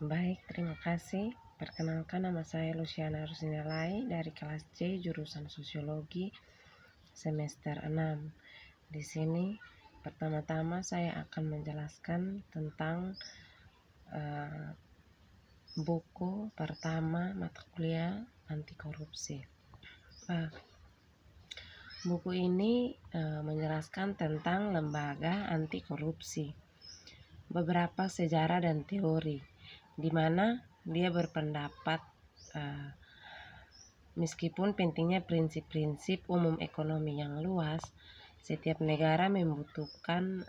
Baik, terima kasih. Perkenalkan, nama saya Luciana Rusinalai dari kelas C jurusan Sosiologi semester 6. Di sini pertama-tama saya akan menjelaskan tentang buku pertama mata kuliah anti korupsi. Buku ini menjelaskan tentang lembaga anti korupsi, beberapa sejarah dan teori, di mana dia berpendapat meskipun pentingnya prinsip-prinsip umum ekonomi yang luas, setiap negara membutuhkan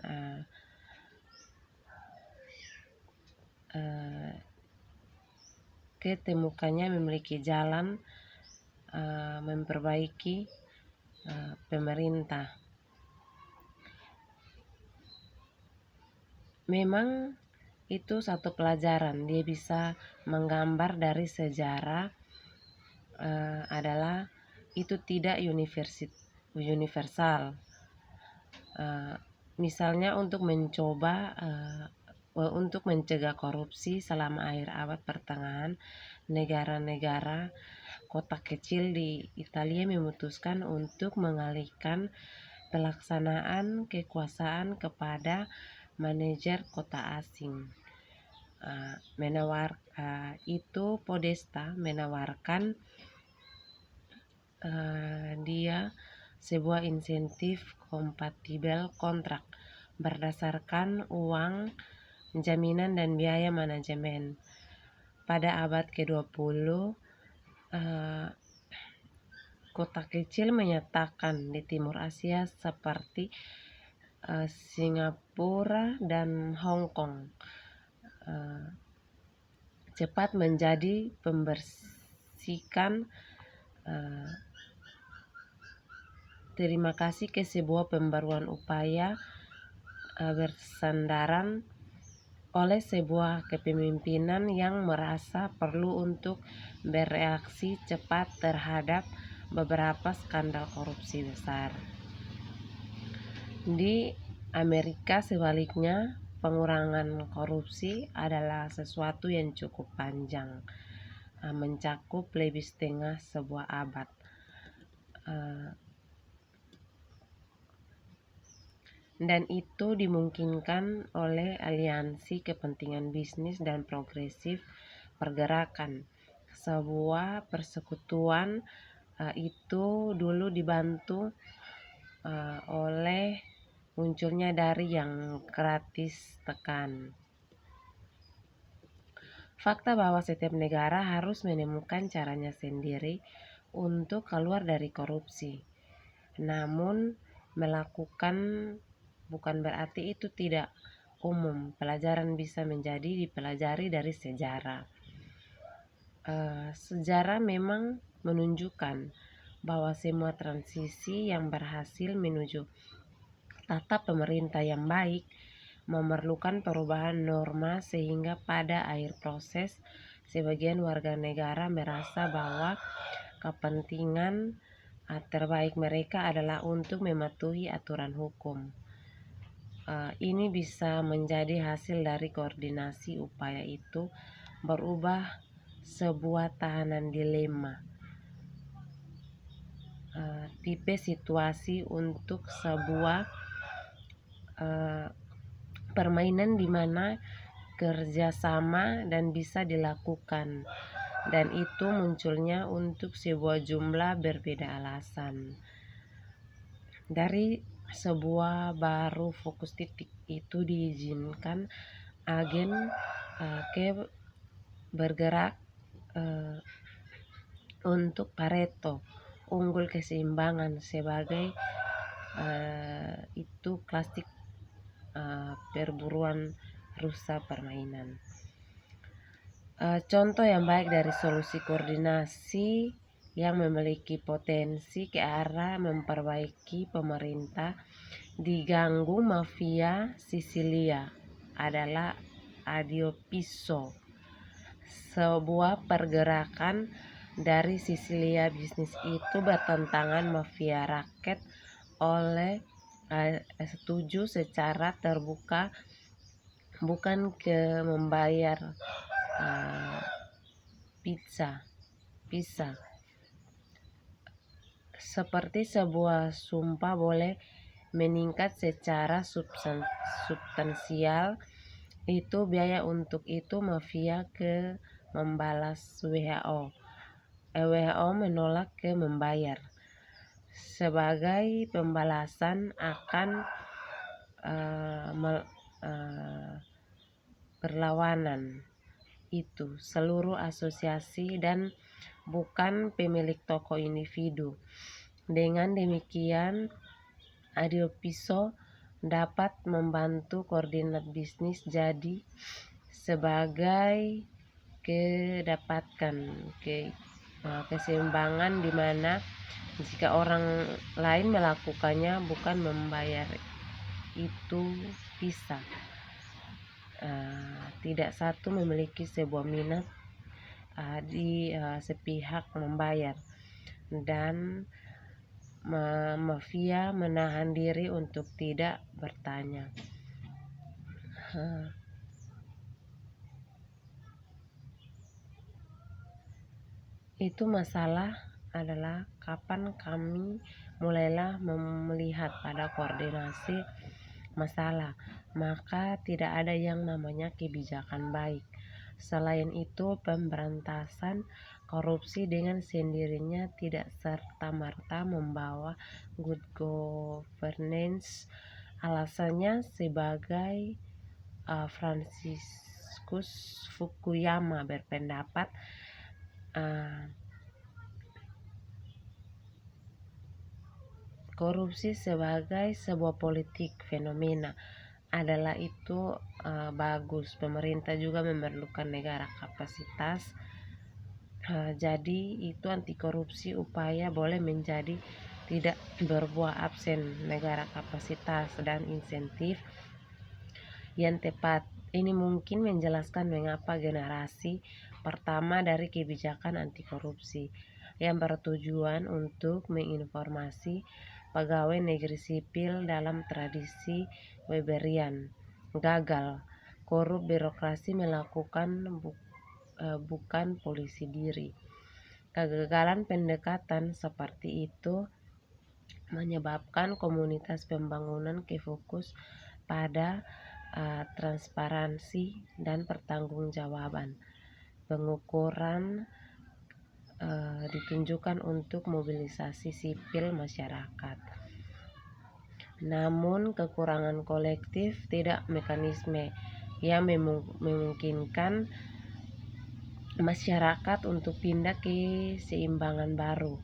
ketemukannya memiliki jalan memperbaiki pemerintah. Memang itu satu pelajaran, dia bisa menggambar dari sejarah adalah itu tidak universal. Misalnya untuk mencoba untuk mencegah korupsi selama akhir abad pertengahan, negara-negara kota kecil di Italia memutuskan untuk mengalihkan pelaksanaan kekuasaan kepada manajer kota asing. Itu Podesta menawarkan dia sebuah insentif kompatibel kontrak berdasarkan uang, jaminan dan biaya manajemen. Pada abad ke-20, kota kecil menyatakan di Timur Asia seperti Singapura dan Hong Kong cepat menjadi pembersihan terima kasih ke sebuah pembaruan upaya bersandaran oleh sebuah kepemimpinan yang merasa perlu untuk bereaksi cepat terhadap beberapa skandal korupsi besar. Di Amerika sebaliknya, pengurangan korupsi adalah sesuatu yang cukup panjang, mencakup lebih setengah sebuah abad. Dan itu dimungkinkan oleh aliansi kepentingan bisnis dan progresif pergerakan. Sebuah persekutuan itu dulu dibantu oleh munculnya dari yang gratis tekan. Fakta bahwa setiap negara harus menemukan caranya sendiri untuk keluar dari korupsi. Namun melakukan bukan berarti itu tidak umum. Pelajaran bisa menjadi dipelajari dari sejarah. Sejarah memang menunjukkan bahwa semua transisi yang berhasil menuju tata pemerintah yang baik memerlukan perubahan norma, sehingga pada akhir proses sebagian warga negara merasa bahwa kepentingan terbaik mereka adalah untuk mematuhi aturan hukum. Ini bisa menjadi hasil dari koordinasi upaya itu berubah sebuah tahanan dilema, tipe situasi untuk sebuah permainan di mana kerjasama dan bisa dilakukan, dan itu munculnya untuk sebuah jumlah berbeda alasan. Dari sebuah baru fokus titik itu diizinkan agen bergerak untuk Pareto, unggul keseimbangan sebagai itu klasik perburuan rusa permainan. Contoh yang baik dari solusi koordinasi yang memiliki potensi ke arah memperbaiki pemerintah diganggu mafia Sisilia adalah Adio Piso, sebuah pergerakan dari Sisilia. Bisnis itu bertentangan mafia rakyat oleh setuju secara terbuka bukan ke membayar pisah. Seperti sebuah sumpah boleh meningkat secara substansial, itu biaya untuk itu mafia ke membalas WHO. WHO menolak ke membayar. Sebagai pembalasan akan perlawanan itu seluruh asosiasi dan bukan pemilik toko individu. Dengan demikian, Adiopiso dapat membantu koordinat bisnis jadi sebagai keseimbangan di mana jika orang lain melakukannya bukan membayar, itu bisa tidak satu memiliki sebuah minat di sepihak membayar, dan mafia menahan diri untuk tidak bertanya. Itu masalah adalah kapan kami mulailah melihat pada koordinasi masalah, maka tidak ada yang namanya kebijakan baik. Selain itu, pemberantasan korupsi dengan sendirinya tidak serta-merta membawa good governance. Alasannya sebagai Franciscus Fukuyama berpendapat, korupsi sebagai sebuah politik fenomena adalah itu bagus. Pemerintah juga memerlukan negara kapasitas. Jadi itu anti korupsi upaya boleh menjadi tidak berbuah absen negara kapasitas dan insentif yang tepat. Ini mungkin menjelaskan mengapa generasi pertama dari kebijakan anti korupsi yang bertujuan untuk menginformasi pegawai negeri sipil dalam tradisi Weberian gagal. Korup birokrasi melakukan bukan polisi diri. Kegagalan pendekatan seperti itu menyebabkan komunitas pembangunan fokus pada transparansi dan pertanggungjawaban. Pengukuran ditunjukkan untuk mobilisasi sipil masyarakat. Namun kekurangan kolektif tidak mekanisme yang memungkinkan masyarakat untuk pindah ke seimbangan baru.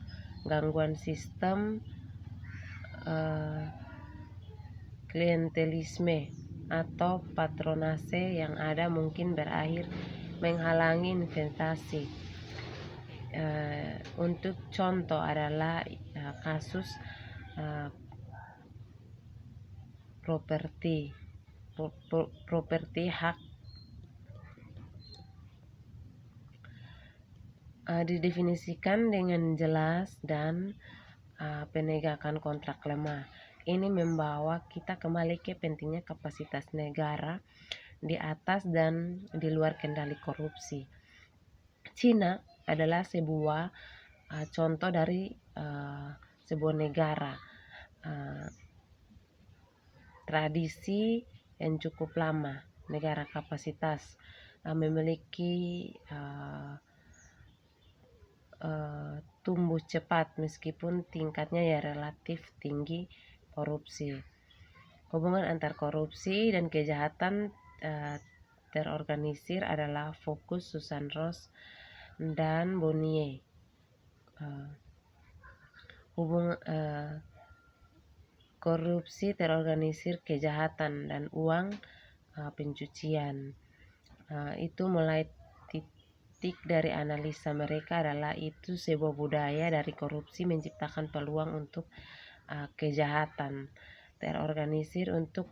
Gangguan sistem klientelisme atau patronase yang ada mungkin berakhir menghalangi investasi. Untuk contoh adalah kasus properti hak didefinisikan dengan jelas dan penegakan kontrak lemah. Ini membawa kita kembali ke pentingnya kapasitas negara di atas dan di luar kendali korupsi. Cina adalah sebuah contoh dari sebuah negara tradisi yang cukup lama, negara kapasitas, memiliki tumbuh cepat meskipun tingkatnya ya relatif tinggi korupsi. Hubungan antar korupsi dan kejahatan terorganisir adalah fokus Susan Ross dan Bonnier. Korupsi terorganisir, kejahatan, dan uang pencucian. Itu mulai titik dari analisa mereka adalah itu sebuah budaya dari korupsi menciptakan peluang untuk kejahatan terorganisir untuk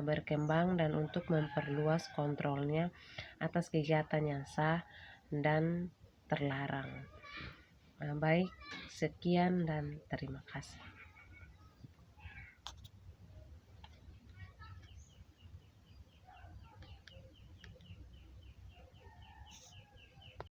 berkembang dan untuk memperluas kontrolnya atas kegiatan yang sah dan terlarang. Baik, sekian dan terima kasih.